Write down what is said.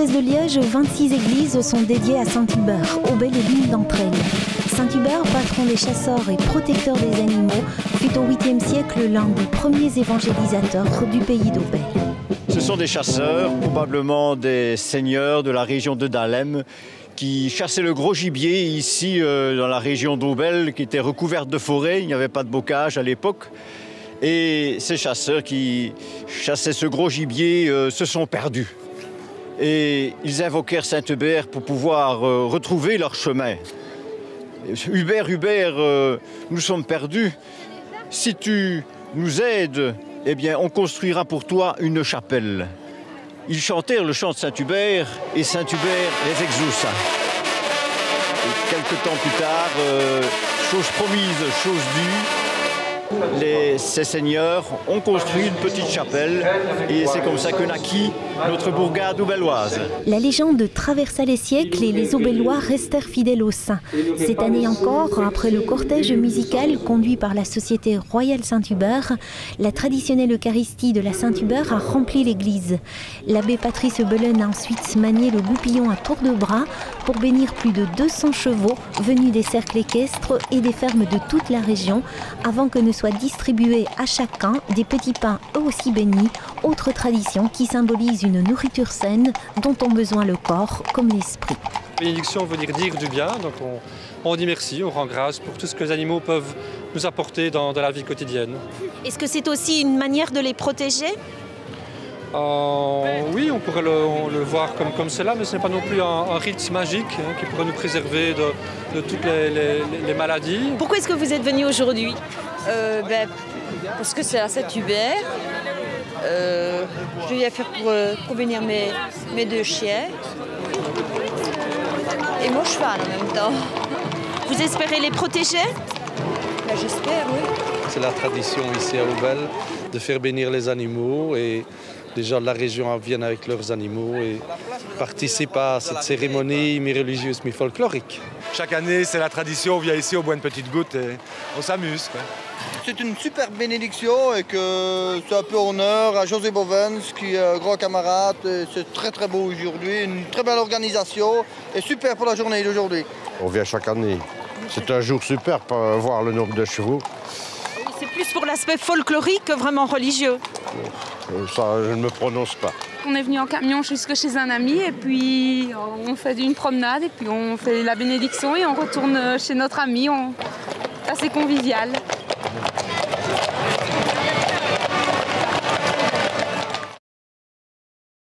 diocèse de Liège, 26 églises sont dédiées à saint Hubert. Aubel est l'une d'entre elles. Saint Hubert, patron des chasseurs et protecteur des animaux, fut au 8e siècle l'un des premiers évangélisateurs du pays d'Aubel. Ce sont des chasseurs, probablement des seigneurs de la région de Dahlem, qui chassaient le gros gibier ici dans la région d'Aubel, qui était recouverte de forêt. Il n'y avait pas de bocage à l'époque. Et ces chasseurs qui chassaient ce gros gibier se sont perdus. Et ils invoquèrent saint Hubert pour pouvoir retrouver leur chemin. Hubert, nous sommes perdus. Si tu nous aides, eh bien, on construira pour toi une chapelle. Ils chantèrent le chant de saint Hubert et saint Hubert les exauça. Et quelques temps plus tard, chose promise, chose due, ces seigneurs ont construit une petite chapelle et c'est comme ça que naquit notre bourgade aubelloise. La légende traversa les siècles et les Aubellois restèrent fidèles au saint. Cette année encore, après le cortège musical conduit par la Société royale Saint-Hubert, la traditionnelle Eucharistie de la Saint-Hubert a rempli l'église. L'abbé Patrice Belen a ensuite manié le goupillon à tour de bras pour bénir plus de 200 chevaux venus des cercles équestres et des fermes de toute la région avant que ne soient distribués à chacun des petits pains eux aussi bénis, autre tradition qui symbolise une nourriture saine dont ont besoin le corps comme l'esprit. Bénédiction veut dire du bien, donc on dit merci, on rend grâce pour tout ce que les animaux peuvent nous apporter dans la vie quotidienne. Est-ce que c'est aussi une manière de les protéger ? Oui, on pourrait le voir comme cela, mais ce n'est pas non plus un rite magique qui pourrait nous préserver de toutes les maladies. Pourquoi est-ce que vous êtes venu aujourd'hui ? Parce que c'est à Saint-Hubert. Je viens faire pour bénir mes deux chiens et mon cheval en même temps. Vous espérez les protéger ? J'espère, oui. C'est la tradition ici à Aubel de faire bénir les animaux et les gens de la région viennent avec leurs animaux et participent à cette cérémonie mi-religieuse, mi-folklorique. Chaque année, c'est la tradition, on vient ici, on boit une petite goutte et on s'amuse. C'est une super bénédiction et que c'est un peu honneur à José Bovens, qui est un grand camarade. C'est très très beau aujourd'hui, une très belle organisation et super pour la journée d'aujourd'hui. On vient chaque année. C'est un jour super pour voir le nombre de chevaux. C'est plus pour l'aspect folklorique que vraiment religieux. Ça, je ne me prononce pas. On est venu en camion jusque chez un ami et puis on fait une promenade et puis on fait la bénédiction et on retourne chez notre ami. C'est assez convivial.